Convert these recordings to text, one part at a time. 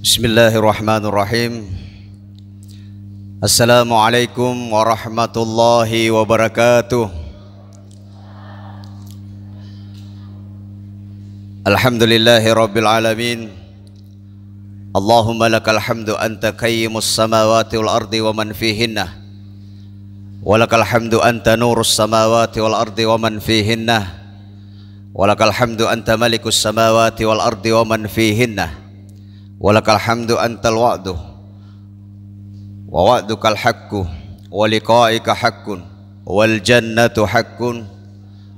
Bismillahirrahmanirrahim. Assalamualaikum warahmatullahi wabarakatuh. Alhamdulillahi rabbil alamin. Allahumma lakal hamdu anta qayyimus samawati wal ardi wa man fihinna. Walakal hamdu anta nurus samawati wal ardi wa man fihinna. Walakal hamdu anta malikus samawati wal ardi wa man fihinna. Walakal hamdu antal wa'du wa wa'dukal haqqu wa liqa'ika haqqun wal jannatu haqqun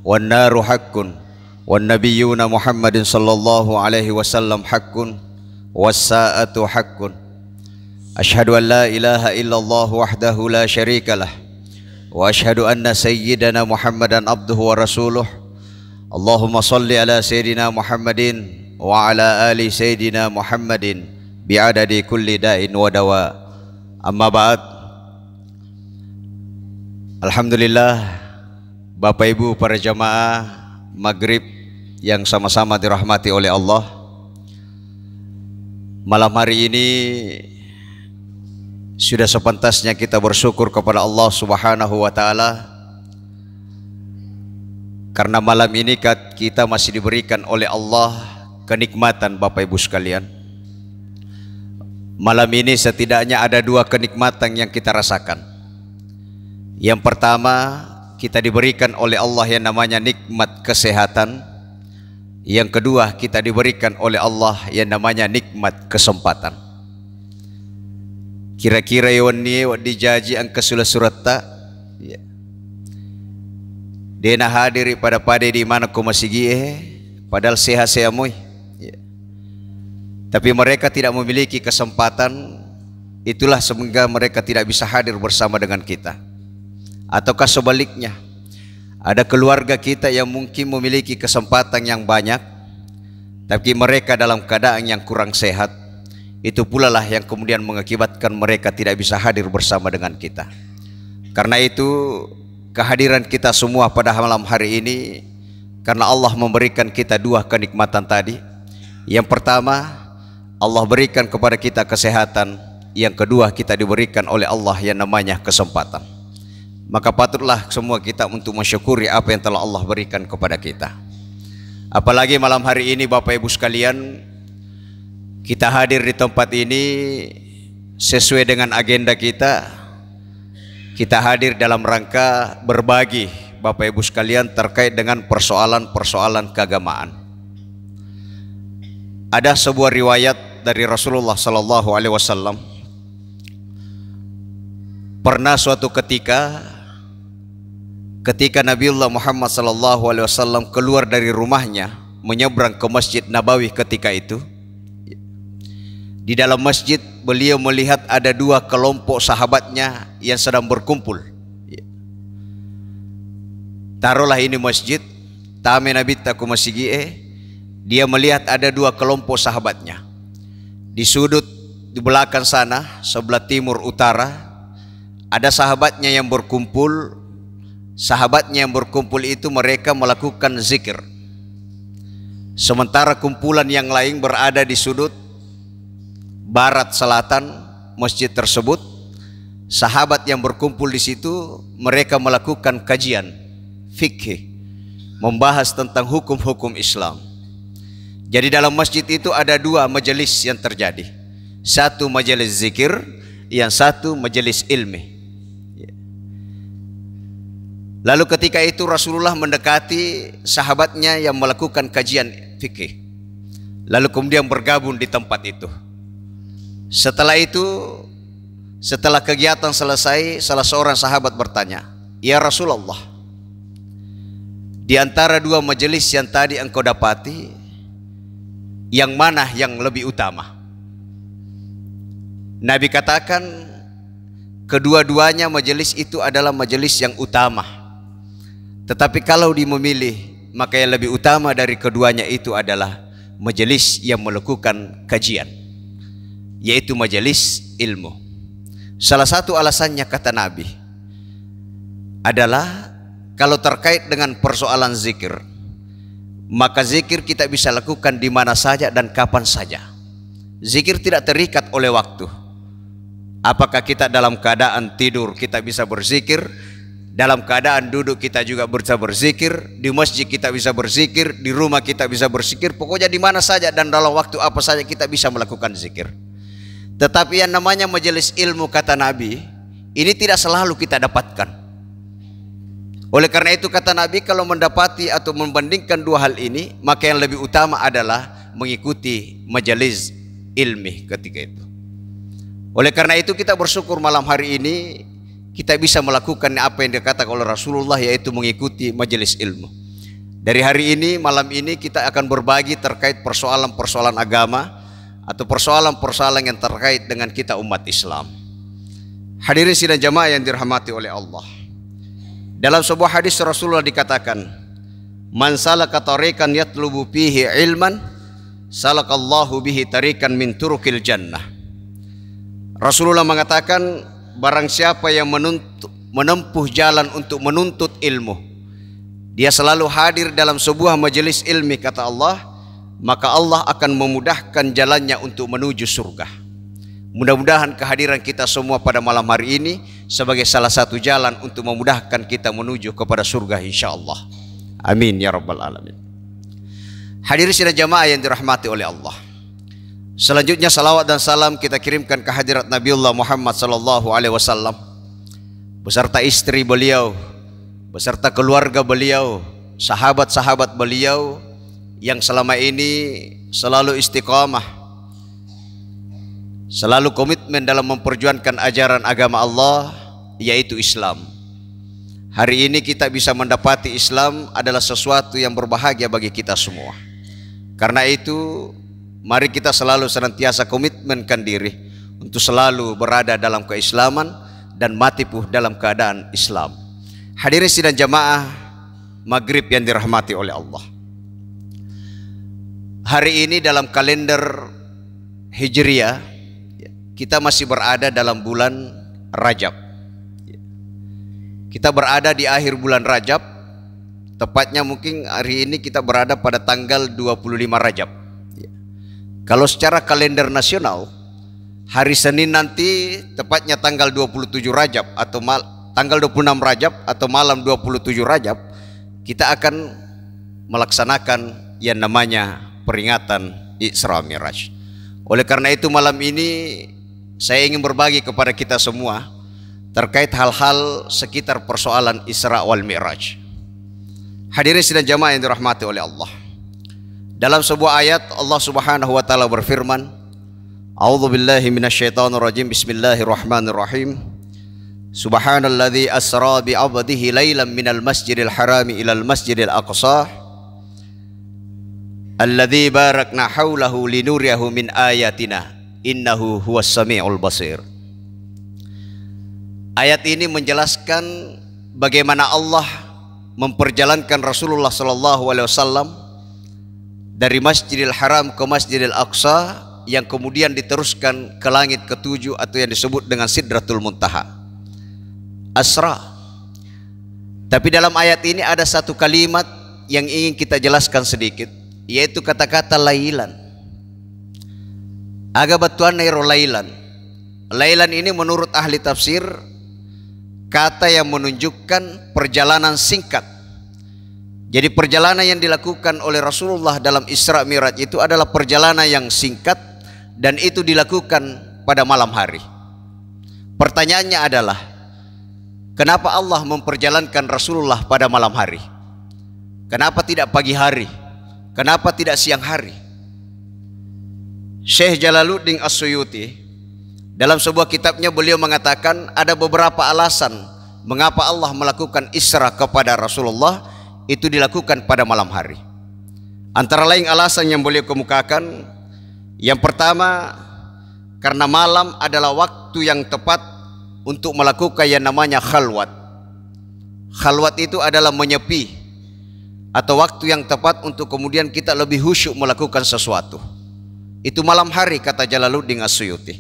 wan naru haqqun wan nabiyyuna Muhammadin sallallahu alaihi wasallam haqqun was sa'atu haqqun. Ashhadu an la ilaha illallah wahdahu la syarikalah wa ashhadu anna sayyidana Muhammadan abduhu wa rasuluh. Allahumma salli ala sayyidina Muhammadin wa ala ali sayyidina Muhammadin bi'adadi kulli da'in wa dawa. Amma ba'd. Alhamdulillah, Bapak Ibu para jamaah Maghrib yang sama-sama dirahmati oleh Allah, malam hari ini sudah sepantasnya kita bersyukur kepada Allah Subhanahu wa taala, karena malam ini kita masih diberikan oleh Allah kenikmatan. Bapak Ibu sekalian, malam ini setidaknya ada dua kenikmatan yang kita rasakan. Yang pertama, kita diberikan oleh Allah yang namanya nikmat kesehatan. Yang kedua, kita diberikan oleh Allah yang namanya nikmat kesempatan. Kira-kira yoni dijaji angka surata ya. Dena hadiri pada di mana ko masigi padahal sehat-sehat moy. Tapi mereka tidak memiliki kesempatan. Itulah semoga mereka tidak bisa hadir bersama dengan kita. Ataukah sebaliknya, ada keluarga kita yang mungkin memiliki kesempatan yang banyak, tapi mereka dalam keadaan yang kurang sehat. Itu pula lah yang kemudian mengakibatkan mereka tidak bisa hadir bersama dengan kita. Karena itu kehadiran kita semua pada malam hari ini, karena Allah memberikan kita dua kenikmatan tadi. Yang pertama, Allah berikan kepada kita kesehatan. Yang kedua, kita diberikan oleh Allah yang namanya kesempatan. Maka patutlah semua kita untuk mensyukuri apa yang telah Allah berikan kepada kita. Apalagi malam hari ini Bapak Ibu sekalian, kita hadir di tempat ini sesuai dengan agenda kita. Kita hadir dalam rangka berbagi Bapak Ibu sekalian terkait dengan persoalan-persoalan keagamaan. Ada sebuah riwayat dari Rasulullah sallallahu alaihi wasallam. Pernah suatu ketika Nabiullah Muhammad sallallahu alaihi wasallam keluar dari rumahnya menyeberang ke Masjid Nabawi ketika itu. Di dalam masjid beliau melihat ada dua kelompok sahabatnya yang sedang berkumpul. Taruhlah ini masjid, tame Nabi taku masigi dia melihat ada dua kelompok sahabatnya. Di sudut di belakang sana, sebelah timur utara, ada sahabatnya yang berkumpul. Sahabatnya yang berkumpul itu mereka melakukan zikir. Sementara kumpulan yang lain berada di sudut barat selatan masjid tersebut. Sahabat yang berkumpul di situ mereka melakukan kajian fikih, membahas tentang hukum-hukum Islam. Jadi dalam masjid itu ada dua majelis yang terjadi. Satu majelis zikir, yang satu majelis ilmi. Lalu ketika itu Rasulullah mendekati sahabatnya yang melakukan kajian fikih. Lalu kemudian bergabung di tempat itu. Setelah itu, setelah kegiatan selesai, salah seorang sahabat bertanya, "Ya Rasulullah, di antara dua majelis yang tadi engkau dapati, yang mana yang lebih utama?" Nabi katakan, kedua-duanya majelis itu adalah majelis yang utama. Tetapi kalau dimemilih, maka yang lebih utama dari keduanya itu adalah majelis yang melakukan kajian, yaitu majelis ilmu. Salah satu alasannya kata Nabi adalah kalau terkait dengan persoalan zikir, maka zikir kita bisa lakukan di mana saja dan kapan saja. Zikir tidak terikat oleh waktu. Apakah kita dalam keadaan tidur kita bisa berzikir, dalam keadaan duduk kita juga bisa berzikir, di masjid kita bisa berzikir, di rumah kita bisa berzikir, pokoknya di mana saja dan dalam waktu apa saja kita bisa melakukan zikir. Tetapi yang namanya majelis ilmu, kata Nabi, ini tidak selalu kita dapatkan. Oleh karena itu kata Nabi, kalau mendapati atau membandingkan dua hal ini, maka yang lebih utama adalah mengikuti majelis ilmi ketika itu. Oleh karena itu kita bersyukur malam hari ini kita bisa melakukan apa yang dikatakan oleh Rasulullah, yaitu mengikuti majelis ilmu. Dari hari ini, malam ini kita akan berbagi terkait persoalan-persoalan agama atau persoalan-persoalan yang terkait dengan kita umat Islam. Hadirin sidang jamaah yang dirahmati oleh Allah. Dalam sebuah hadis Rasulullah dikatakan, "Man salaka tariqan yatlubu fihi ilman, salakallahu bihi tariqan min turukil jannah." Rasulullah mengatakan, barang siapa yang menempuh jalan untuk menuntut ilmu, dia selalu hadir dalam sebuah majelis ilmi, kata Allah, maka Allah akan memudahkan jalannya untuk menuju surga. Mudah-mudahan kehadiran kita semua pada malam hari ini sebagai salah satu jalan untuk memudahkan kita menuju kepada surga insyaallah. Amin ya rabbal alamin. Hadirin sidang jamaah yang dirahmati oleh Allah. Selanjutnya salawat dan salam kita kirimkan ke hadirat Nabiullah Muhammad sallallahu alaihi wasallam beserta istri beliau, beserta keluarga beliau, sahabat-sahabat beliau yang selama ini selalu istiqamah, selalu komitmen dalam memperjuangkan ajaran agama Allah, yaitu Islam. Hari ini kita bisa mendapati Islam adalah sesuatu yang berbahagia bagi kita semua. Karena itu mari kita selalu senantiasa komitmenkan diri untuk selalu berada dalam keislaman dan mati pun dalam keadaan Islam. Hadirin sidang jamaah maghrib yang dirahmati oleh Allah. Hari ini dalam kalender Hijriah kita masih berada dalam bulan Rajab. Kita berada di akhir bulan Rajab. Tepatnya mungkin hari ini kita berada pada tanggal 25 Rajab. Kalau secara kalender nasional, hari Senin nanti tepatnya tanggal 27 Rajab atau tanggal 26 Rajab atau malam 27 Rajab, kita akan melaksanakan yang namanya peringatan Isra Mi'raj. Oleh karena itu malam ini saya ingin berbagi kepada kita semua terkait hal-hal sekitar persoalan Isra wal Mi'raj. Hadirin sidang jamaah yang dirahmati oleh Allah. Dalam sebuah ayat Allah Subhanahu wa taala berfirman, A'udzu billahi minasyaitonir rajim. Bismillahirrahmanirrahim. Subhanalladzi asra bi 'abdihi lailan minal masjidil harami ilal masjidil aqsa alladzi barakna haulahu linuriyahu min ayatina innahu huwas samiul basir. Ayat ini menjelaskan bagaimana Allah memperjalankan Rasulullah sallallahu alaihi wasallam dari Masjidil Haram ke Masjidil Aqsa yang kemudian diteruskan ke langit ketujuh atau yang disebut dengan Sidratul Muntaha. Asra. Tapi dalam ayat ini ada satu kalimat yang ingin kita jelaskan sedikit, yaitu kata-kata lailan. Aga batuan nairo lailan. Lailan ini menurut ahli tafsir kata yang menunjukkan perjalanan singkat. Jadi perjalanan yang dilakukan oleh Rasulullah dalam Isra Mi'raj itu adalah perjalanan yang singkat dan itu dilakukan pada malam hari. Pertanyaannya adalah, kenapa Allah memperjalankan Rasulullah pada malam hari? Kenapa tidak pagi hari? Kenapa tidak siang hari? Syekh Jalaluddin As-Suyuti dalam sebuah kitabnya beliau mengatakan ada beberapa alasan mengapa Allah melakukan Isra kepada Rasulullah itu dilakukan pada malam hari. Antara lain alasan yang beliau kemukakan, yang pertama karena malam adalah waktu yang tepat untuk melakukan yang namanya khalwat. Khalwat itu adalah menyepi atau waktu yang tepat untuk kemudian kita lebih khusyuk melakukan sesuatu. Itu malam hari, kata Jalaluddin As-Suyuti.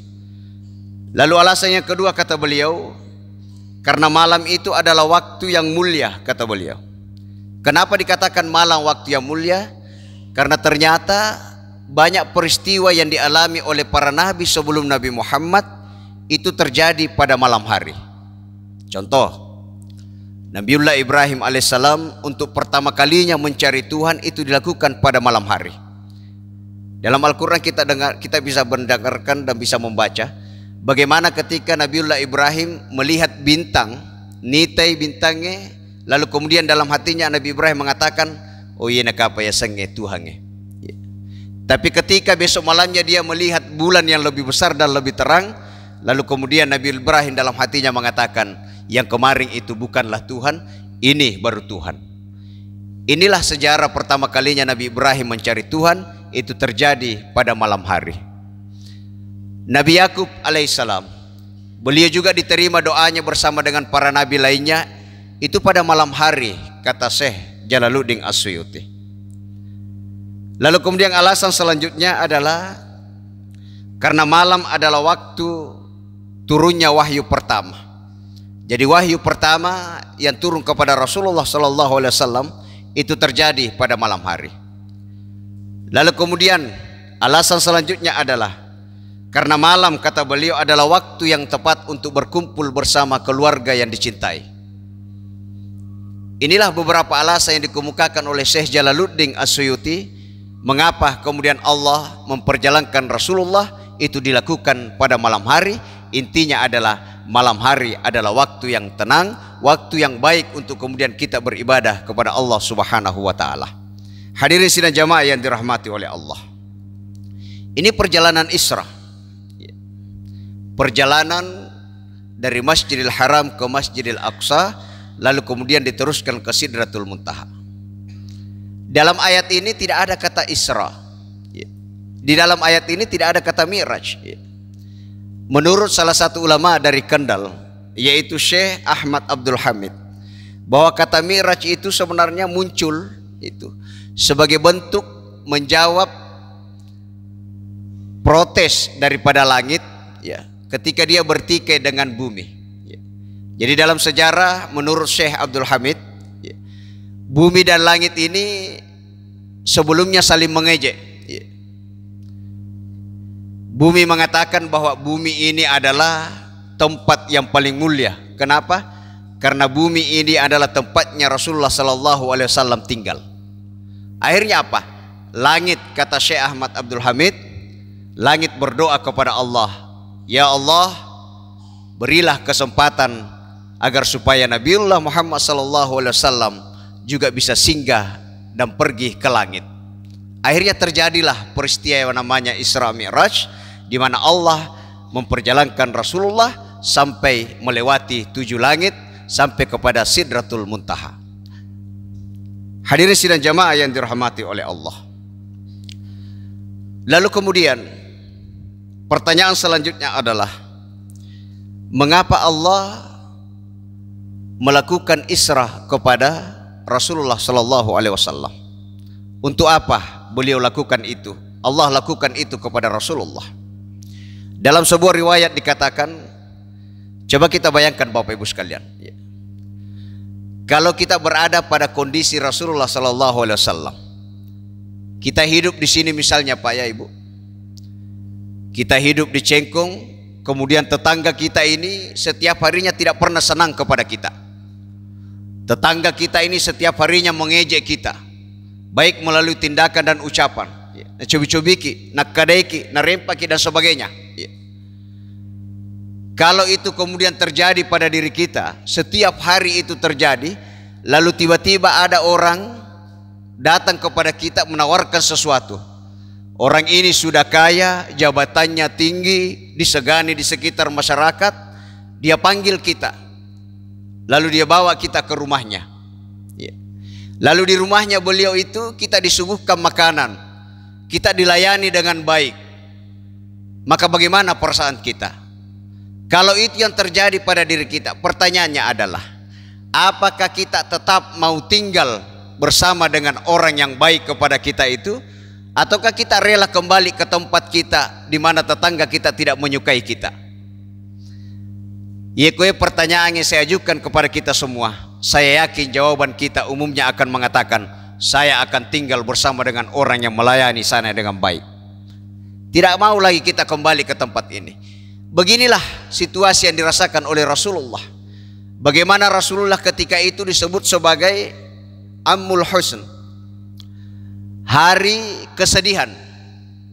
Lalu alasan yang kedua kata beliau, karena malam itu adalah waktu yang mulia, kata beliau. Kenapa dikatakan malam waktu yang mulia? Karena ternyata banyak peristiwa yang dialami oleh para nabi sebelum Nabi Muhammad itu terjadi pada malam hari. Contoh, Nabiullah Ibrahim alaihissalam untuk pertama kalinya mencari Tuhan itu dilakukan pada malam hari. Dalam Al-Quran kita bisa mendengarkan dan bisa membaca bagaimana ketika Nabiullah Ibrahim melihat bintang, nitai bintangnya, lalu kemudian dalam hatinya Nabi Ibrahim mengatakan, oh iya nak apa ya senge Tuhannya. Tapi ketika besok malamnya dia melihat bulan yang lebih besar dan lebih terang, lalu kemudian Nabi Ibrahim dalam hatinya mengatakan, yang kemarin itu bukanlah Tuhan, ini baru Tuhan. Inilah sejarah pertama kalinya Nabi Ibrahim mencari Tuhan, itu terjadi pada malam hari. Nabi Yakub alaihissalam, beliau juga diterima doanya bersama dengan para nabi lainnya, itu pada malam hari, kata Syekh Jalaluddin As-Suyuti. Lalu kemudian alasan selanjutnya adalah karena malam adalah waktu turunnya wahyu pertama. Jadi wahyu pertama yang turun kepada Rasulullah SAW itu terjadi pada malam hari. Lalu kemudian alasan selanjutnya adalah karena malam, kata beliau, adalah waktu yang tepat untuk berkumpul bersama keluarga yang dicintai. Inilah beberapa alasan yang dikemukakan oleh Syekh Jalaluddin As-Suyuti mengapa kemudian Allah memperjalankan Rasulullah itu dilakukan pada malam hari. Intinya adalah malam hari adalah waktu yang tenang, waktu yang baik untuk kemudian kita beribadah kepada Allah Subhanahu wa taala. Hadirin sidang jamaah yang dirahmati oleh Allah. Ini perjalanan Isra. Perjalanan dari Masjidil Haram ke Masjidil Aqsa, lalu kemudian diteruskan ke Sidratul Muntaha. Dalam ayat ini tidak ada kata Isra. Di dalam ayat ini tidak ada kata Mi'raj. Menurut salah satu ulama dari Kendal, yaitu Syekh Ahmad Abdul Hamid, bahwa kata Mi'raj itu sebenarnya muncul itu sebagai bentuk menjawab protes daripada langit, ya, ketika dia bertikai dengan bumi. Ya. Jadi dalam sejarah menurut Syekh Abdul Hamid, ya, bumi dan langit ini sebelumnya saling mengejek. Ya. Bumi mengatakan bahwa bumi ini adalah tempat yang paling mulia. Kenapa? Karena bumi ini adalah tempatnya Rasulullah SAW tinggal. Akhirnya apa? Langit, kata Syekh Ahmad Abdul Hamid, langit berdoa kepada Allah, ya Allah, berilah kesempatan agar supaya Nabiullah Muhammad SAW juga bisa singgah dan pergi ke langit. Akhirnya terjadilah peristiwa yang namanya Isra Mi'raj, di mana Allah memperjalankan Rasulullah sampai melewati 7 langit sampai kepada Sidratul Muntaha. Hadirin sidang jamaah yang dirahmati oleh Allah. Lalu kemudian pertanyaan selanjutnya adalah mengapa Allah melakukan Isra kepada Rasulullah SAW? Untuk apa beliau lakukan itu? Allah lakukan itu kepada Rasulullah. Dalam sebuah riwayat dikatakan, coba kita bayangkan Bapak Ibu sekalian, ya, kalau kita berada pada kondisi Rasulullah SAW, kita hidup di sini misalnya Pak ya Ibu, kita hidup di Cengkong, kemudian tetangga kita ini setiap harinya tidak pernah senang kepada kita. Tetangga kita ini setiap harinya mengejek kita, baik melalui tindakan dan ucapan, ya, cobi-cobiki, nakadaiki, narempaki dan sebagainya. Ya. Kalau itu kemudian terjadi pada diri kita, setiap hari itu terjadi, lalu tiba-tiba ada orang datang kepada kita menawarkan sesuatu. Orang ini sudah kaya, jabatannya tinggi, disegani di sekitar masyarakat, dia panggil kita, lalu dia bawa kita ke rumahnya. Ya. Lalu di rumahnya beliau itu kita disuguhkan makanan, kita dilayani dengan baik. Maka bagaimana perasaan kita? Kalau itu yang terjadi pada diri kita, pertanyaannya adalah apakah kita tetap mau tinggal bersama dengan orang yang baik kepada kita itu, ataukah kita rela kembali ke tempat kita di mana tetangga kita tidak menyukai kita? Ya, pertanyaan yang saya ajukan kepada kita semua. Saya yakin jawaban kita umumnya akan mengatakan, saya akan tinggal bersama dengan orang yang melayani saya dengan baik. Tidak mau lagi kita kembali ke tempat ini. Beginilah situasi yang dirasakan oleh Rasulullah. Bagaimana Rasulullah ketika itu disebut sebagai Ammul Husn, hari kesedihan.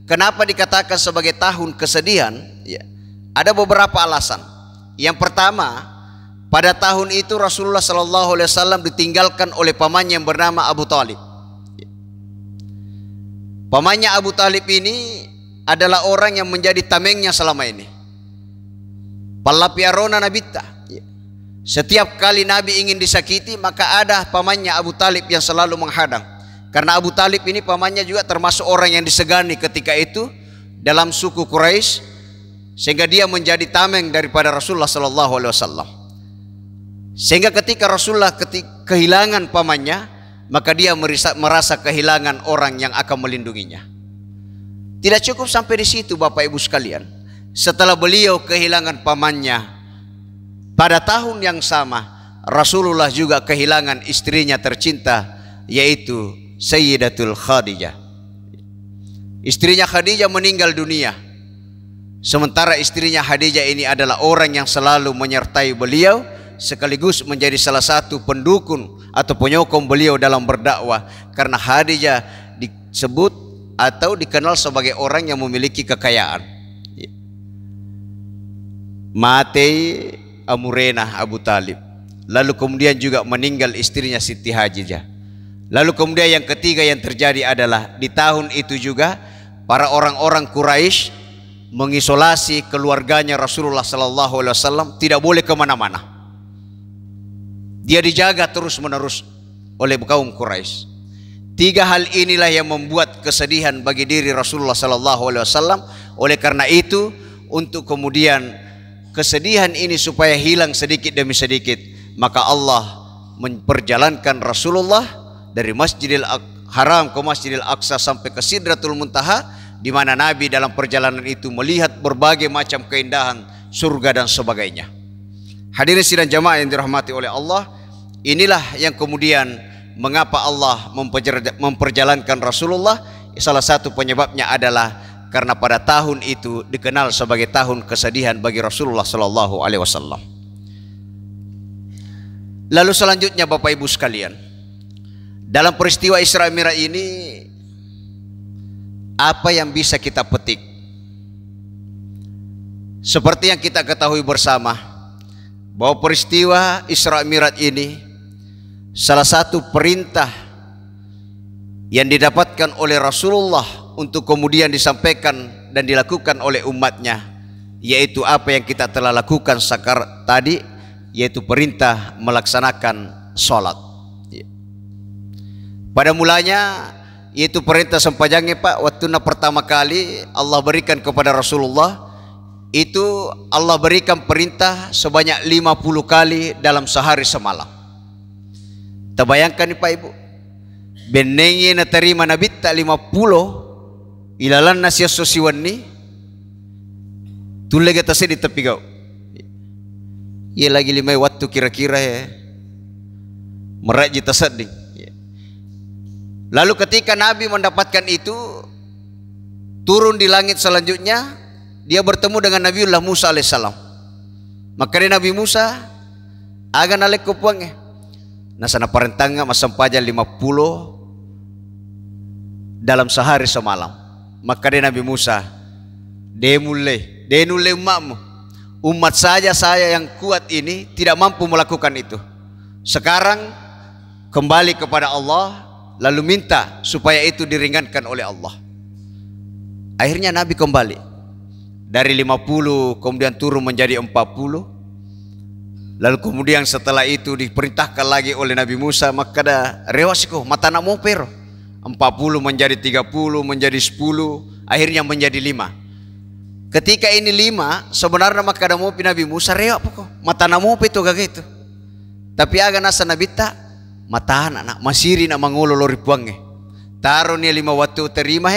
Kenapa dikatakan sebagai tahun kesedihan? Ya, ada beberapa alasan. Yang pertama, pada tahun itu Rasulullah SAW ditinggalkan oleh pamannya yang bernama Abu Talib. Pamannya Abu Talib ini adalah orang yang menjadi tamengnya selama ini. Palapiarona nabita. Setiap kali Nabi ingin disakiti, maka ada pamannya Abu Talib yang selalu menghadang. Karena Abu Talib ini pamannya juga termasuk orang yang disegani ketika itu dalam suku Quraisy, sehingga dia menjadi tameng daripada Rasulullah SAW. Sehingga ketika Rasulullah kehilangan pamannya, maka dia merasa kehilangan orang yang akan melindunginya. Tidak cukup sampai di situ, Bapak Ibu sekalian. Setelah beliau kehilangan pamannya, pada tahun yang sama Rasulullah juga kehilangan istrinya tercinta, yaitu Sayyidatul Khadijah. Istrinya Khadijah meninggal dunia. Sementara istrinya Khadijah ini adalah orang yang selalu menyertai beliau, sekaligus menjadi salah satu pendukung atau penyokong beliau dalam berdakwah. Karena Khadijah disebut atau dikenal sebagai orang yang memiliki kekayaan. Mati Amurena Abu Talib. Lalu kemudian juga meninggal istrinya Siti Khadijah. Lalu kemudian yang ketiga yang terjadi adalah di tahun itu juga para orang-orang Quraisy mengisolasi keluarganya Rasulullah SAW, tidak boleh kemana-mana. Dia dijaga terus-menerus oleh kaum Quraisy. Tiga hal inilah yang membuat kesedihan bagi diri Rasulullah SAW. Oleh karena itu, untuk kemudian kesedihan ini supaya hilang sedikit demi sedikit, maka Allah memperjalankan Rasulullah dari Masjidil Haram ke Masjidil Aqsa sampai ke Sidratul Muntaha, di mana Nabi dalam perjalanan itu melihat berbagai macam keindahan surga dan sebagainya. Hadirin sidang jamaah yang dirahmati oleh Allah, inilah yang kemudian mengapa Allah memperjalankan Rasulullah. Salah satu penyebabnya adalah karena pada tahun itu dikenal sebagai tahun kesedihan bagi Rasulullah SAW. Lalu selanjutnya Bapak Ibu sekalian, dalam peristiwa Isra Mi'raj ini apa yang bisa kita petik? Seperti yang kita ketahui bersama bahwa peristiwa Isra Mi'raj ini salah satu perintah yang didapatkan oleh Rasulullah untuk kemudian disampaikan dan dilakukan oleh umatnya, yaitu apa yang kita telah lakukan tadi, yaitu perintah melaksanakan sholat. Pada mulanya yaitu perintah sempajangnya Pak, waktu pertama kali Allah berikan kepada Rasulullah, itu Allah berikan perintah sebanyak 50 kali dalam sehari semalam. Terbayangkan nih Pak Ibu, benengi na terima nabi tak 50 ilalan nasya sosiwani tulle kita di tepi kau. Ia lagi 5 waktu kira-kira ya meraji tasading. Lalu ketika Nabi mendapatkan itu, turun di langit selanjutnya, dia bertemu dengan Nabiullah Musa alaihissalam. Maka Nabi Musa agan alek kupuangnya nasana parentanga masampaja 50 dalam sehari semalam. Maka Nabi Musa denule umatmu, umat saja saya yang kuat ini tidak mampu melakukan itu. Sekarang kembali kepada Allah, lalu minta supaya itu diringankan oleh Allah. Akhirnya Nabi kembali dari 50 kemudian turun menjadi 40. Lalu kemudian setelah itu diperintahkan lagi oleh Nabi Musa, maka ada rewasiko mata namu pero 40 menjadi 30 menjadi 10, akhirnya menjadi 5. Ketika ini 5 sebenarnya maka ada mopi Nabi Musa rewa pokok mata namu itu gak gitu. Tapi aga nasa Nabi tak mata anak masiri nak mangololori puangnya. Taruh ni 5 waktu terima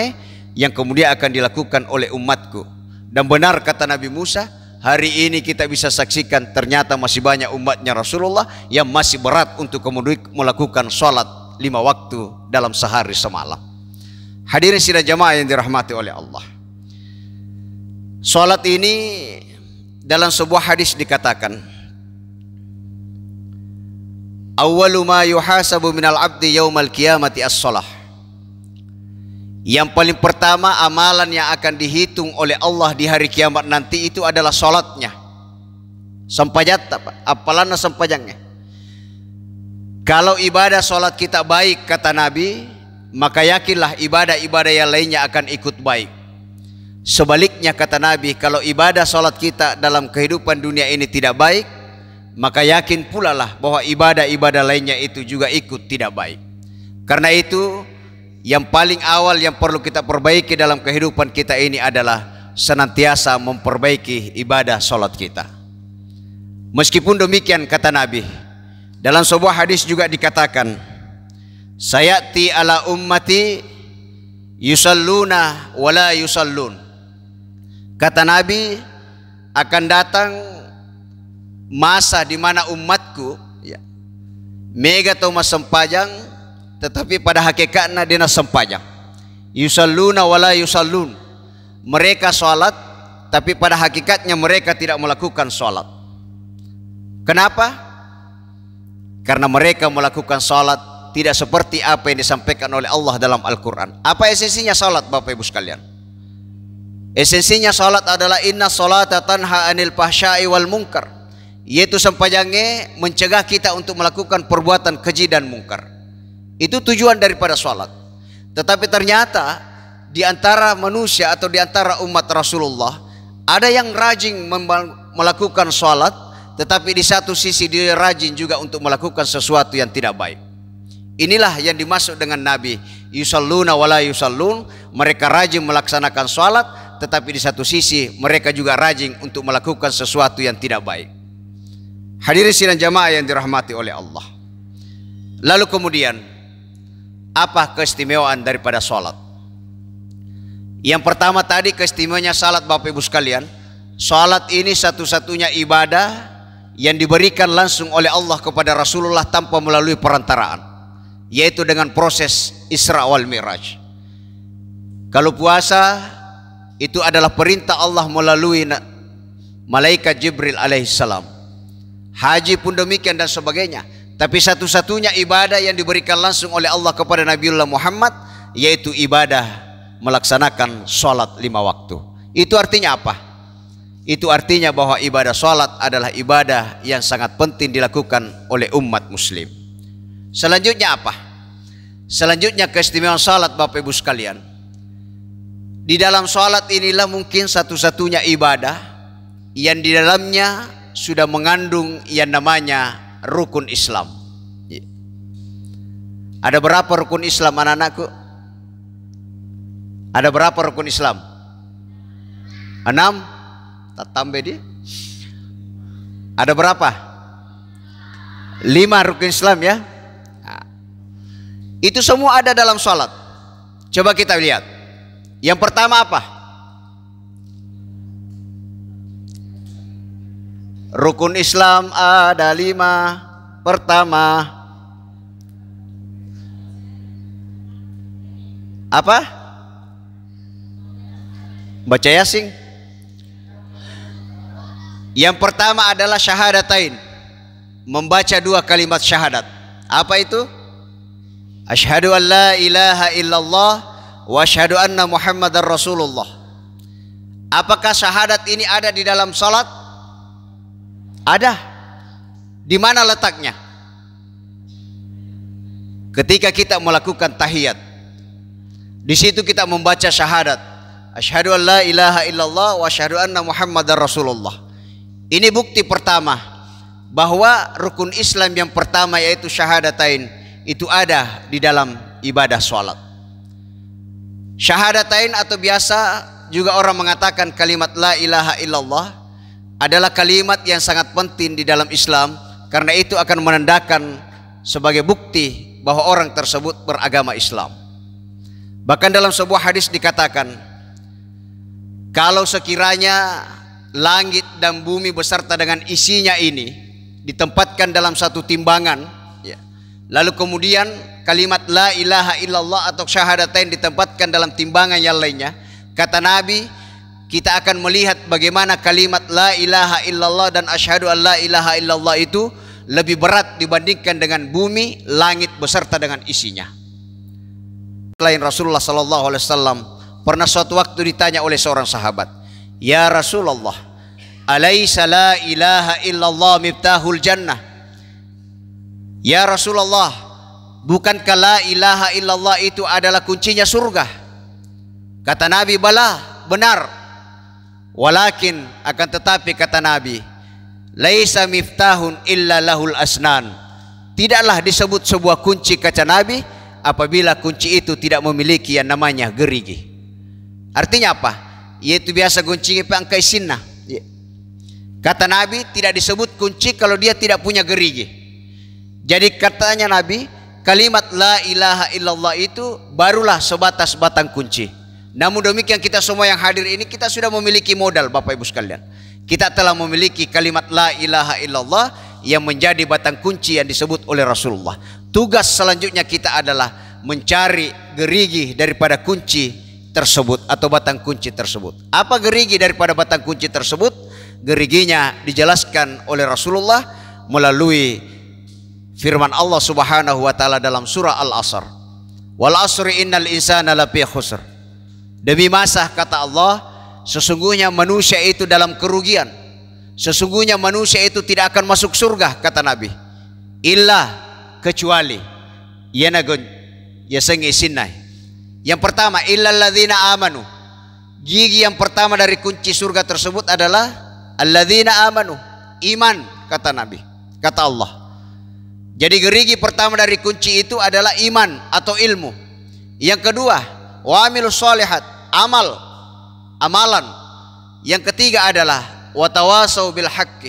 yang kemudian akan dilakukan oleh umatku. Dan benar kata Nabi Musa, hari ini kita bisa saksikan ternyata masih banyak umatnya Rasulullah yang masih berat untuk kemudian melakukan sholat 5 waktu dalam sehari semalam. Hadirin sidang jamaah yang dirahmati oleh Allah. Salat ini dalam sebuah hadis dikatakan, awwalu ma yuhasabu minal abdi yaumal qiyamati as-shalah. Yang paling pertama amalan yang akan dihitung oleh Allah di hari kiamat nanti itu adalah salatnya. Sampajat apalana sampajangnya. Kalau ibadah salat kita baik kata Nabi, maka yakinlah ibadah-ibadah yang lainnya akan ikut baik. Sebaliknya kata Nabi, kalau ibadah salat kita dalam kehidupan dunia ini tidak baik, maka yakin pula lah bahwa ibadah-ibadah lainnya itu juga ikut tidak baik. Karena itu yang paling awal yang perlu kita perbaiki dalam kehidupan kita ini adalah senantiasa memperbaiki ibadah salat kita. Meskipun demikian kata Nabi, dalam sebuah hadis juga dikatakan, sayati ala ummati yusalluna wala yusallun. Kata Nabi, akan datang masa di mana umatku ya, mega atau sempajang, tetapi pada hakikatnya dia sempajang. Yusalluna wala yusallun. Mereka salat, tapi pada hakikatnya mereka tidak melakukan salat. Kenapa? Karena mereka melakukan salat tidak seperti apa yang disampaikan oleh Allah dalam Al-Quran. Apa esensinya salat Bapak Ibu sekalian? Esensinya salat adalah inna salata tanha anil fahsya'i wal munkar, yaitu sempajangnya mencegah kita untuk melakukan perbuatan keji dan mungkar. Itu tujuan daripada salat. Tetapi ternyata di antara manusia atau di antara umat Rasulullah ada yang rajin melakukan salat, tetapi di satu sisi dia rajin juga untuk melakukan sesuatu yang tidak baik. Inilah yang dimaksud dengan Nabi, yusalluna wala yusallun. Mereka rajin melaksanakan salat, tetapi di satu sisi mereka juga rajin untuk melakukan sesuatu yang tidak baik. Hadirin sidang jamaah yang dirahmati oleh Allah. Lalu kemudian, apa keistimewaan daripada salat? Yang pertama tadi keistimewaannya salat Bapak Ibu sekalian, salat ini satu-satunya ibadah yang diberikan langsung oleh Allah kepada Rasulullah tanpa melalui perantaraan, yaitu dengan proses Isra wal Mi'raj. Kalau puasa itu adalah perintah Allah melalui malaikat Jibril alaihissalam. Haji pun demikian dan sebagainya. Tapi satu-satunya ibadah yang diberikan langsung oleh Allah kepada Nabiullah Muhammad, yaitu ibadah melaksanakan sholat 5 waktu. Itu artinya apa? Itu artinya bahwa ibadah sholat adalah ibadah yang sangat penting dilakukan oleh umat muslim. Selanjutnya apa? Selanjutnya keistimewaan sholat Bapak Ibu sekalian. Di dalam sholat inilah mungkin satu-satunya ibadah yang di dalamnya sudah mengandung yang namanya rukun Islam. Ada berapa rukun Islam anak-anakku? Ada berapa rukun Islam? 6? Tak tambah dia. Ada berapa? 5 rukun Islam ya. Nah, itu semua ada dalam salat. Coba kita lihat. Yang pertama apa? Rukun Islam ada 5. Pertama apa? Baca Yasin. Yang pertama adalah syahadatain, membaca 2 kalimat syahadat. Apa itu? Asyhadu an la ilaha illallah wa asyhadu anna Muhammadar Rasulullah. Apakah syahadat ini ada di dalam salat? Ada. Di mana letaknya? Ketika kita melakukan tahiyat, di situ kita membaca syahadat, asyhadu an la ilaha illallah wa asyhadu anna Muhammadar Rasulullah. Ini bukti pertama bahwa rukun Islam yang pertama yaitu syahadatain itu ada di dalam ibadah salat. Syahadatain atau biasa juga orang mengatakan kalimat la ilaha illallah adalah kalimat yang sangat penting di dalam Islam, karena itu akan menandakan sebagai bukti bahwa orang tersebut beragama Islam. Bahkan dalam sebuah hadis dikatakan, kalau sekiranya langit dan bumi beserta dengan isinya ini ditempatkan dalam satu timbangan ya, lalu kemudian kalimat la ilaha illallah atau syahadatain ditempatkan dalam timbangan yang lainnya, kata Nabi, kita akan melihat bagaimana kalimat la ilaha illallah dan asyhadu an la ilaha illallah itu lebih berat dibandingkan dengan bumi, langit beserta dengan isinya. Selain Rasulullah sallallahu alaihi wasallam pernah suatu waktu ditanya oleh seorang sahabat, "Ya Rasulullah, alaisa la ilaha illallah miftahul jannah?" Ya Rasulullah, bukankah la ilaha illallah itu adalah kuncinya surga? Kata Nabi, "Bala, benar. Walakin, akan tetapi," kata Nabi, "laisa miftahun illa lahul asnan." Tidaklah disebut sebuah kunci, kata Nabi, apabila kunci itu tidak memiliki yang namanya gerigi. Artinya apa? Yaitu biasa kunci pangkai sinna. Kata Nabi, tidak disebut kunci kalau dia tidak punya gerigi. Jadi katanya Nabi, kalimat la ilaha illallah itu barulah sebatas batang kunci. Namun demikian kita semua yang hadir ini, kita sudah memiliki modal, Bapak Ibu sekalian. Kita telah memiliki kalimat la ilaha illallah yang menjadi batang kunci yang disebut oleh Rasulullah. Tugas selanjutnya kita adalah mencari gerigi daripada kunci tersebut atau batang kunci tersebut. Apa gerigi daripada batang kunci tersebut? Geriginya dijelaskan oleh Rasulullah melalui firman Allah Subhanahu wa taala dalam surah Al-Asr. Wal asri innal insana lafi khusr. Demi masa, kata Allah, sesungguhnya manusia itu dalam kerugian. Sesungguhnya manusia itu tidak akan masuk surga, kata Nabi. Illa, kecuali yanagun yasengi sinai. Yang pertama, illal ladzina amanu. Gigi yang pertama dari kunci surga tersebut adalah alladzina amanu, iman, kata Nabi, kata Allah. Jadi gerigi pertama dari kunci itu adalah iman atau ilmu. Yang kedua, wa amilus sholihat, amalan. Yang ketiga adalah wa tawasau bil haqqi.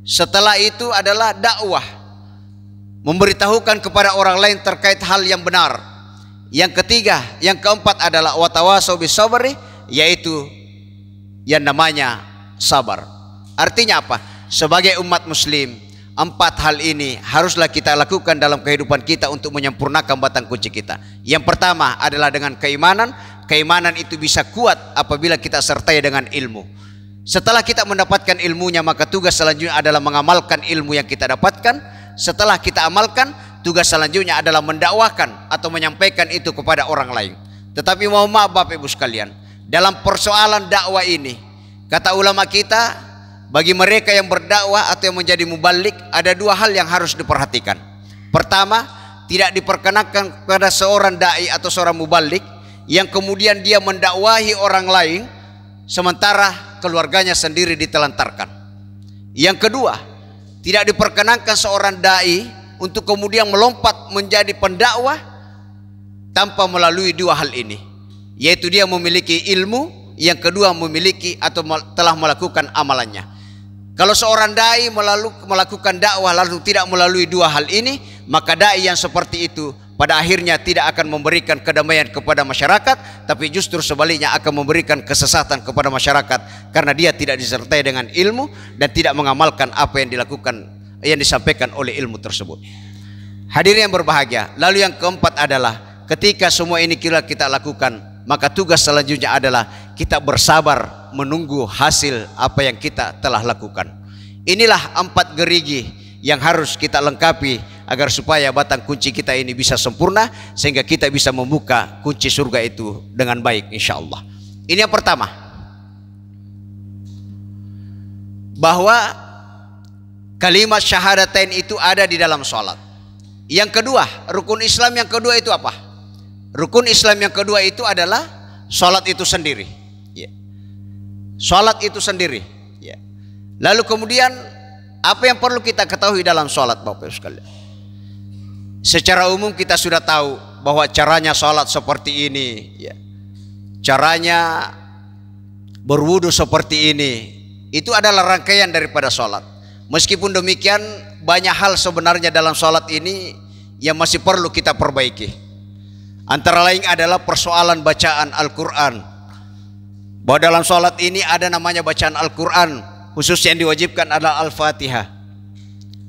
Setelah itu adalah dakwah, memberitahukan kepada orang lain terkait hal yang benar. Yang ketiga, yang keempat adalah wa tawasau bis sabri, yaitu yang namanya sabar. Artinya apa? Sebagai umat muslim, 4 hal ini haruslah kita lakukan dalam kehidupan kita untuk menyempurnakan batang kunci kita. Yang pertama adalah dengan keimanan. Keimanan itu bisa kuat apabila kita sertai dengan ilmu. Setelah kita mendapatkan ilmunya, maka tugas selanjutnya adalah mengamalkan ilmu yang kita dapatkan. Setelah kita amalkan, tugas selanjutnya adalah mendakwahkan atau menyampaikan itu kepada orang lain. Tetapi mohon maaf Bapak Ibu sekalian, dalam persoalan dakwah ini, kata ulama kita, bagi mereka yang berdakwah atau yang menjadi mubalik, ada 2 hal yang harus diperhatikan. Pertama, tidak diperkenankan kepada seorang dai atau seorang mubalik yang kemudian dia mendakwahi orang lain sementara keluarganya sendiri ditelantarkan. Yang kedua, tidak diperkenankan seorang dai untuk kemudian melompat menjadi pendakwah tanpa melalui 2 hal ini, yaitu dia memiliki ilmu, yang kedua memiliki atau telah melakukan amalannya. Kalau seorang dai melakukan dakwah lalu tidak melalui 2 hal ini, maka dai yang seperti itu pada akhirnya tidak akan memberikan kedamaian kepada masyarakat, tapi justru sebaliknya akan memberikan kesesatan kepada masyarakat karena dia tidak disertai dengan ilmu dan tidak mengamalkan apa yang disampaikan oleh ilmu tersebut. Hadirin yang berbahagia, lalu yang keempat adalah ketika semua ini kita lakukan, maka tugas selanjutnya adalah kita bersabar menunggu hasil apa yang kita telah lakukan. Inilah 4 gerigi yang harus kita lengkapi agar supaya batang kunci kita ini bisa sempurna, sehingga kita bisa membuka kunci surga itu dengan baik insyaallah. Ini yang pertama, bahwa kalimat syahadatain itu ada di dalam sholat. Yang kedua, rukun Islam yang kedua itu apa? Rukun Islam yang kedua itu adalah sholat itu sendiri. Sholat itu sendiri. Lalu kemudian apa yang perlu kita ketahui dalam sholat, Bapak Ibu sekalian? Secara umum kita sudah tahu bahwa caranya sholat seperti ini, caranya berwudu seperti ini. Itu adalah rangkaian daripada sholat. Meskipun demikian, banyak hal sebenarnya dalam sholat ini yang masih perlu kita perbaiki. Antara lain adalah persoalan bacaan Al-Quran. Bahwa dalam sholat ini ada namanya bacaan Al-Quran, khusus yang diwajibkan adalah Al-Fatihah.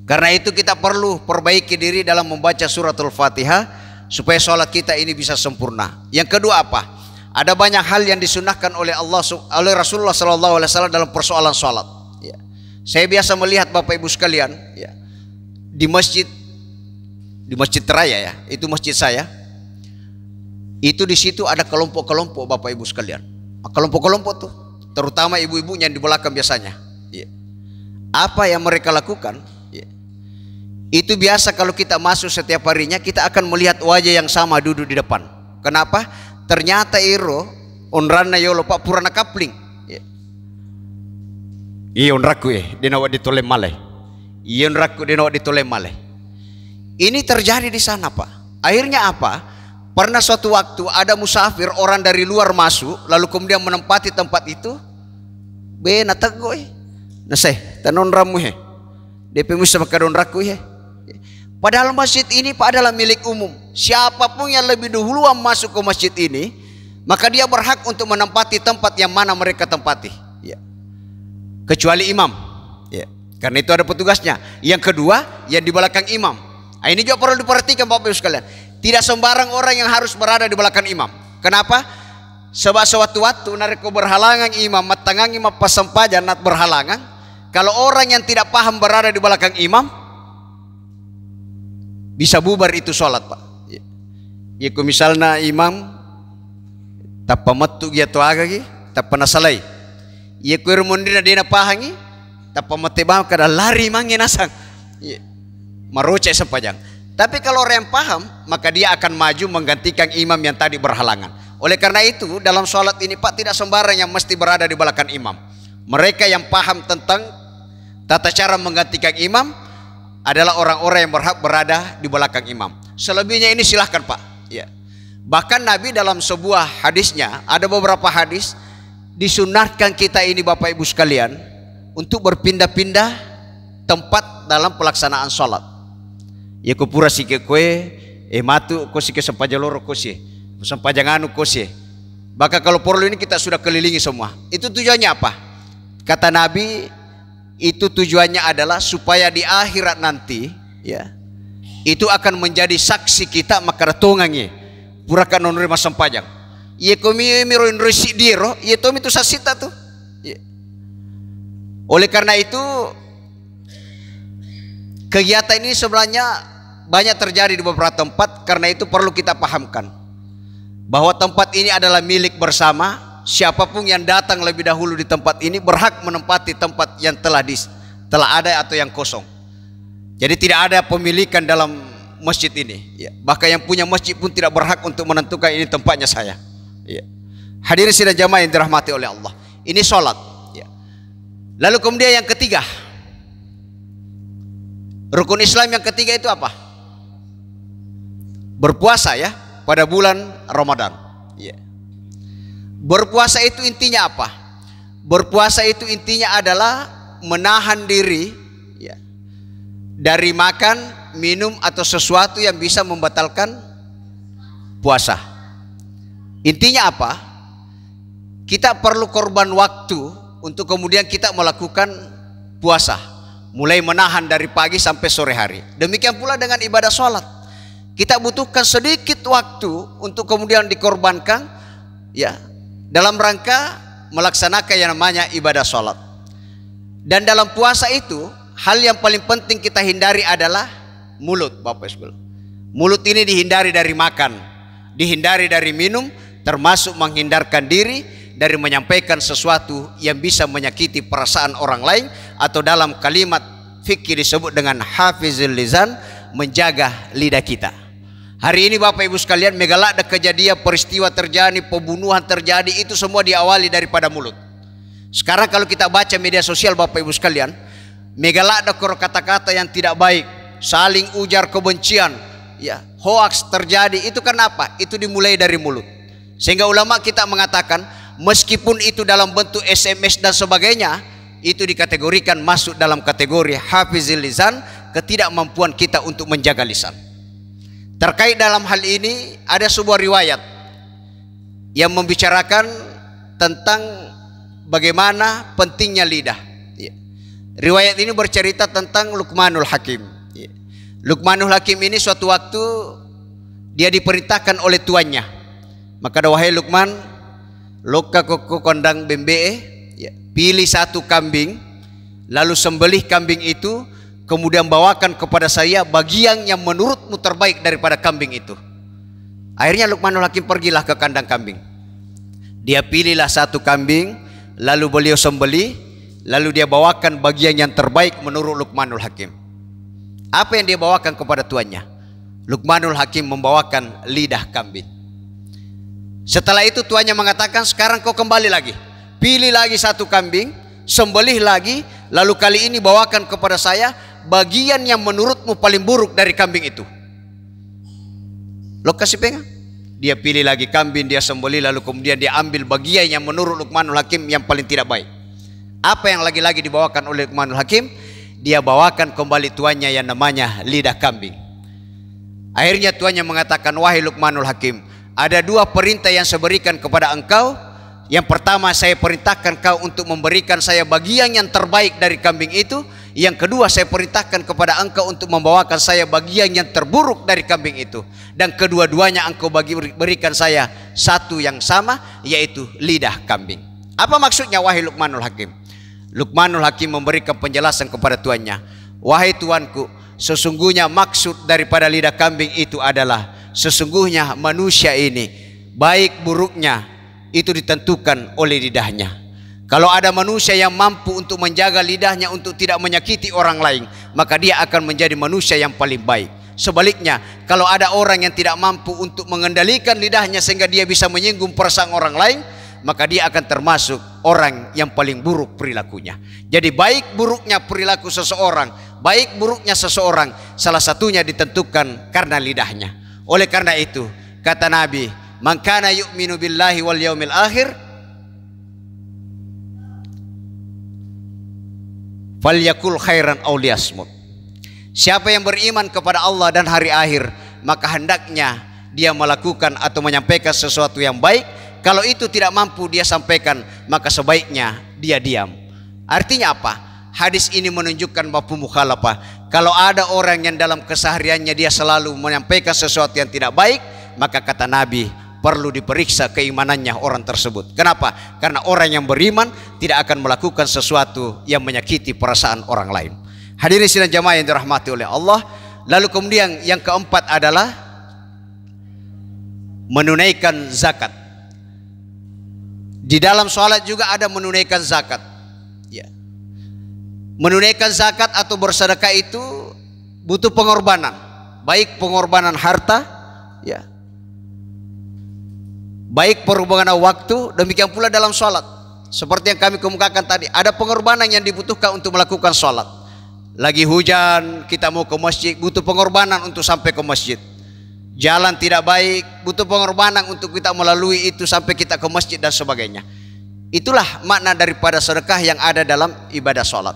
Karena itu kita perlu perbaiki diri dalam membaca suratul Fatihah supaya sholat kita ini bisa sempurna. Yang kedua apa? Ada banyak hal yang disunahkan oleh Rasulullah SAW dalam persoalan sholat. Ya. Saya biasa melihat Bapak Ibu sekalian, ya, di masjid Raya, ya, itu masjid saya. Itu di situ ada kelompok-kelompok Bapak Ibu sekalian. Kelompok-kelompok tuh, terutama ibu-ibunya yang di belakang biasanya. Ya. Apa yang mereka lakukan? Ya. Itu biasa kalau kita masuk setiap harinya, kita akan melihat wajah yang sama duduk di depan. Kenapa? Ternyata iro onrana yolo pak purana kapling. Iya onraku dinawa ditolem maleh. Iya onraku dinawa ditolem maleh. Ini terjadi di sana Pak. Akhirnya apa? Pernah suatu waktu ada musafir orang dari luar masuk, lalu kemudian menempati tempat itu. Be natagoy. Naseh tanon ramu he. DP musa makadon raku he. Padahal masjid ini Pak adalah milik umum. Siapapun yang lebih duluan masuk ke masjid ini, maka dia berhak untuk menempati tempat yang mana mereka tempati. Ya. Kecuali imam. Ya. Karena itu ada petugasnya. Yang kedua, yang di belakang imam. Nah, ini juga perlu diperhatikan Bapak Ibu sekalian. Tidak sembarang orang yang harus berada di belakang imam. Kenapa? Sebab suatu waktu nareko berhalangan imam, matangang imam pasampajan nat berhalangan. Kalau orang yang tidak paham berada di belakang imam, bisa bubar itu sholat Pak. Ya misalnya imam tak pamattu dia tu agagi tak pernah salai. Ya kuirmundina dina pahangi tak pamatebam kada lari mangi nasang. Ya. Maroce sepajang. Tapi kalau orang yang paham, maka dia akan maju menggantikan imam yang tadi berhalangan. Oleh karena itu dalam sholat ini Pak, tidak sembarang yang mesti berada di belakang imam. Mereka yang paham tentang tata cara menggantikan imam adalah orang-orang yang berhak berada di belakang imam. Selebihnya ini silahkan Pak. Ya. Bahkan Nabi dalam sebuah hadisnya, ada beberapa hadis, disunahkan kita ini Bapak Ibu sekalian untuk berpindah-pindah tempat dalam pelaksanaan sholat. Ya kupura sike kue, matu ko sike sempajaloro kosi, sempajanganu kosi. Bahkan kalau perlu ini kita sudah kelilingi semua. Itu tujuannya apa? Kata Nabi, itu tujuannya adalah supaya di akhirat nanti, ya, itu akan menjadi saksi kita maka tongangi purakan nonri masam pajang. Ye komi miroin resi diro, ye tomi itu sasita tuh. Ya. Oleh karena itu kegiatan ini sebenarnya banyak terjadi di beberapa tempat. Karena itu perlu kita pahamkan bahwa tempat ini adalah milik bersama. Siapapun yang datang lebih dahulu di tempat ini berhak menempati tempat yang telah ada atau yang kosong. Jadi tidak ada pemilikan dalam masjid ini. Ya. Bahkan yang punya masjid pun tidak berhak untuk menentukan ini tempatnya saya. Ya. Hadirin sidang jamaah yang dirahmati oleh Allah. Ini sholat. Ya. Lalu kemudian yang ketiga, rukun Islam yang ketiga itu apa? Berpuasa ya pada bulan Ramadan. Ya. Berpuasa itu intinya apa? Berpuasa itu intinya adalah menahan diri, ya, dari makan, minum atau sesuatu yang bisa membatalkan puasa. Intinya apa? Kita perlu korban waktu untuk kemudian kita melakukan puasa, mulai menahan dari pagi sampai sore hari. Demikian pula dengan ibadah sholat. Kita butuhkan sedikit waktu untuk kemudian dikorbankan, ya, dalam rangka melaksanakan yang namanya ibadah sholat. Dan dalam puasa itu hal yang paling penting kita hindari adalah mulut Bapak Ibu. Mulut ini dihindari dari makan, dihindari dari minum, termasuk menghindarkan diri dari menyampaikan sesuatu yang bisa menyakiti perasaan orang lain, atau dalam kalimat fikih disebut dengan hafizul lisan, menjaga lidah kita. Hari ini Bapak Ibu sekalian, megalak ada kejadian, peristiwa terjadi, pembunuhan terjadi, itu semua diawali daripada mulut. Sekarang kalau kita baca media sosial Bapak Ibu sekalian, megalak ada kata-kata yang tidak baik, saling ujar kebencian, ya, hoaks terjadi. Itu karena apa? Itu dimulai dari mulut. Sehingga ulama kita mengatakan, meskipun itu dalam bentuk SMS dan sebagainya, itu dikategorikan masuk dalam kategori hafizil lisan, ketidakmampuan kita untuk menjaga lisan. Terkait dalam hal ini ada sebuah riwayat yang membicarakan tentang bagaimana pentingnya lidah. Riwayat ini bercerita tentang Luqmanul Hakim. Luqmanul Hakim ini suatu waktu dia diperintahkan oleh tuannya. Maka wahai Luqman, Loka koko kondang bembe, ya, pilih satu kambing, lalu sembelih kambing itu, kemudian bawakan kepada saya bagian yang menurutmu terbaik daripada kambing itu. Akhirnya Luqmanul Hakim pergilah ke kandang kambing. Dia pilihlah satu kambing, lalu beliau sembelih, lalu dia bawakan bagian yang terbaik menurut Luqmanul Hakim. Apa yang dia bawakan kepada tuannya? Luqmanul Hakim membawakan lidah kambing. Setelah itu tuannya mengatakan, sekarang kau kembali lagi, pilih lagi satu kambing, sembelih lagi, lalu kali ini bawakan kepada saya bagian yang menurutmu paling buruk dari kambing itu. Lo kasih pegang. Dia pilih lagi kambing, dia sembelih, lalu kemudian dia ambil bagian yang menurut Luqmanul Hakim yang paling tidak baik. Apa yang lagi-lagi dibawakan oleh Luqmanul Hakim? Dia bawakan kembali tuannya yang namanya lidah kambing. Akhirnya tuannya mengatakan, wahai Luqmanul Hakim, ada dua perintah yang saya berikan kepada engkau. Yang pertama, saya perintahkan kau untuk memberikan saya bagian yang terbaik dari kambing itu. Yang kedua, saya perintahkan kepada engkau untuk membawakan saya bagian yang terburuk dari kambing itu. Dan kedua-duanya engkau berikan saya satu yang sama, yaitu lidah kambing. Apa maksudnya wahai Luqmanul Hakim? Luqmanul Hakim memberikan penjelasan kepada tuannya. Wahai tuanku, sesungguhnya maksud daripada lidah kambing itu adalah, sesungguhnya manusia ini baik buruknya itu ditentukan oleh lidahnya. Kalau ada manusia yang mampu untuk menjaga lidahnya untuk tidak menyakiti orang lain, maka dia akan menjadi manusia yang paling baik. Sebaliknya, kalau ada orang yang tidak mampu untuk mengendalikan lidahnya sehingga dia bisa menyinggung perasaan orang lain, maka dia akan termasuk orang yang paling buruk perilakunya. Jadi baik buruknya perilaku seseorang, baik buruknya seseorang, salah satunya ditentukan karena lidahnya. Oleh karena itu, kata Nabi, man kana yu'minu billahi wal yaumil akhir falyakul khairan aw liyasmut. Siapa yang beriman kepada Allah dan hari akhir, maka hendaknya dia melakukan atau menyampaikan sesuatu yang baik. Kalau itu tidak mampu dia sampaikan, maka sebaiknya dia diam. Artinya apa? Hadis ini menunjukkan mafhum mukhalafah. Kalau ada orang yang dalam kesehariannya dia selalu menyampaikan sesuatu yang tidak baik, maka kata Nabi, perlu diperiksa keimanannya orang tersebut. Kenapa? Karena orang yang beriman tidak akan melakukan sesuatu yang menyakiti perasaan orang lain. Hadirin sidang jamaah yang dirahmati oleh Allah. Lalu kemudian yang keempat adalah menunaikan zakat. Di dalam sholat juga ada menunaikan zakat. Ya. Menunaikan zakat atau bersedekah itu butuh pengorbanan, baik pengorbanan harta, ya, baik pengorbanan waktu, demikian pula dalam sholat. Seperti yang kami kemukakan tadi, ada pengorbanan yang dibutuhkan untuk melakukan sholat. Lagi hujan, kita mau ke masjid, butuh pengorbanan untuk sampai ke masjid. Jalan tidak baik, butuh pengorbanan untuk kita melalui itu sampai kita ke masjid dan sebagainya. Itulah makna daripada sedekah yang ada dalam ibadah sholat.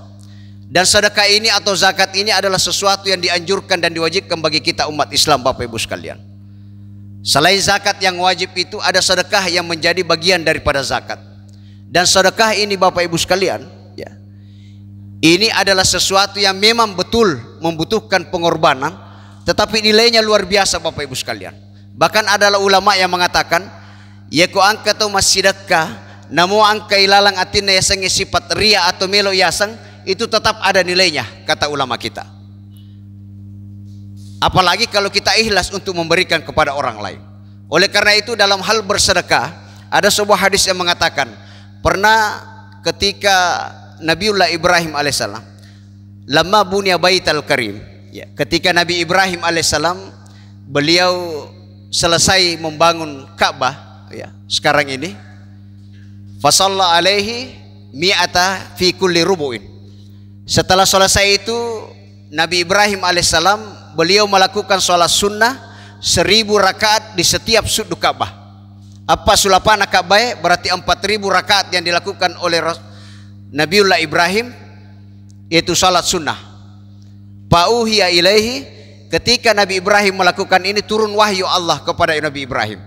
Dan sedekah ini atau zakat ini adalah sesuatu yang dianjurkan dan diwajibkan bagi kita umat Islam, Bapak Ibu sekalian. Selain zakat yang wajib itu, ada sedekah yang menjadi bagian daripada zakat. Dan sedekah ini Bapak Ibu sekalian, ya, ini adalah sesuatu yang memang betul membutuhkan pengorbanan, tetapi nilainya luar biasa Bapak Ibu sekalian. Bahkan adalah ulama yang mengatakan, ya ko angka tu massidakka, namu angka ilalang atina yasang sifat ria atau melo yasang, itu tetap ada nilainya, kata ulama kita. Apalagi kalau kita ikhlas untuk memberikan kepada orang lain. Oleh karena itu dalam hal bersedekah, ada sebuah hadis yang mengatakan, pernah ketika Nabiullah Ibrahim alaihissalam, lamma bunya baital karim, ya, ketika Nabi Ibrahim alaihissalam beliau selesai membangun Ka'bah, ya, sekarang ini, fasalla alaihi mi'ata fi kulli rubu'in. Setelah selesai itu Nabi Ibrahim alaihissalam beliau melakukan sholat sunnah 1000 rakaat di setiap sudut Ka'bah. Apa sulapana Ka'bah? Berarti 4000 rakaat yang dilakukan oleh Nabiullah Ibrahim, yaitu sholat sunnah. Fauhiya ilaihi, ketika Nabi Ibrahim melakukan ini turun wahyu Allah kepada Nabi Ibrahim.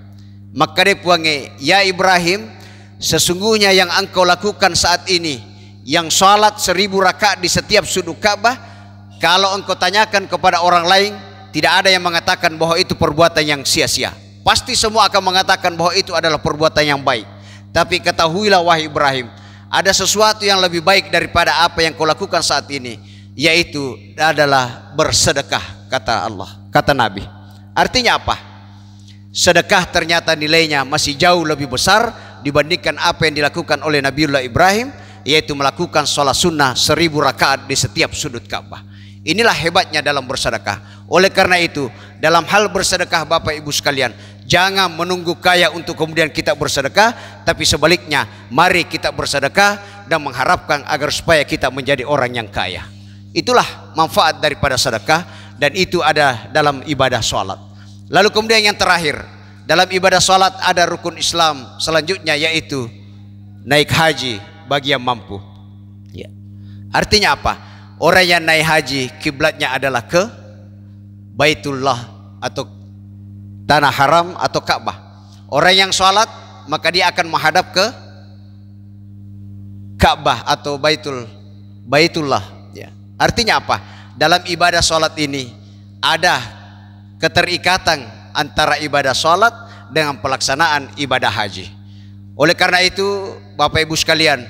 Maka dia puange, ya Ibrahim, sesungguhnya yang engkau lakukan saat ini, yang sholat 1000 rakaat di setiap sudut Ka'bah, kalau engkau tanyakan kepada orang lain, tidak ada yang mengatakan bahwa itu perbuatan yang sia-sia. Pasti semua akan mengatakan bahwa itu adalah perbuatan yang baik. Tapi ketahuilah wahai Ibrahim, ada sesuatu yang lebih baik daripada apa yang kau lakukan saat ini, yaitu adalah bersedekah, kata Allah, kata Nabi. Artinya apa? Sedekah ternyata nilainya masih jauh lebih besar dibandingkan apa yang dilakukan oleh Nabiullah Ibrahim, yaitu melakukan sholat sunnah 1000 rakaat di setiap sudut Ka'bah. Inilah hebatnya dalam bersedekah. Oleh karena itu, dalam hal bersedekah Bapak Ibu sekalian, jangan menunggu kaya untuk kemudian kita bersedekah, tapi sebaliknya, mari kita bersedekah dan mengharapkan agar supaya kita menjadi orang yang kaya. Itulah manfaat daripada sedekah, dan itu ada dalam ibadah sholat. Lalu kemudian yang terakhir, dalam ibadah sholat ada rukun Islam selanjutnya, yaitu naik haji bagi yang mampu. Ya. Artinya apa? Orang yang naik haji kiblatnya adalah ke Baitullah atau tanah haram atau Ka'bah. Orang yang sholat maka dia akan menghadap ke Ka'bah atau Baitullah. Ya. Artinya apa? Dalam ibadah sholat ini ada keterikatan antara ibadah sholat dengan pelaksanaan ibadah haji. Oleh karena itu Bapak Ibu sekalian,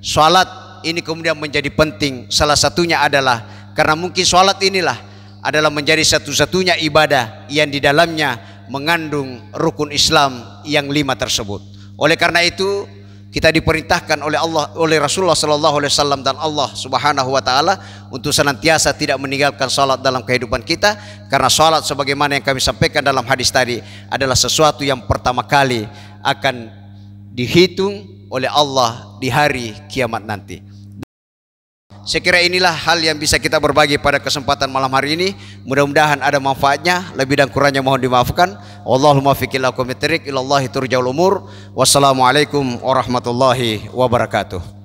sholat ini kemudian menjadi penting. Salah satunya adalah karena mungkin sholat inilah adalah menjadi satu-satunya ibadah yang di dalamnya mengandung rukun Islam yang 5 tersebut. Oleh karena itu kita diperintahkan oleh Allah, oleh Rasulullah Sallallahu Alaihi Wasallam dan Allah Subhanahu Wa Taala untuk senantiasa tidak meninggalkan salat dalam kehidupan kita, karena salat sebagaimana yang kami sampaikan dalam hadis tadi adalah sesuatu yang pertama kali akan dihitung oleh Allah di hari kiamat nanti. Saya kira inilah hal yang bisa kita berbagi pada kesempatan malam hari ini. Mudah-mudahan ada manfaatnya. Lebih dan kurangnya mohon dimaafkan. Wallahul muwaffiq ila aqwamit thoriq, ilallahi turja'ul umur. Wassalamualaikum warahmatullahi wabarakatuh.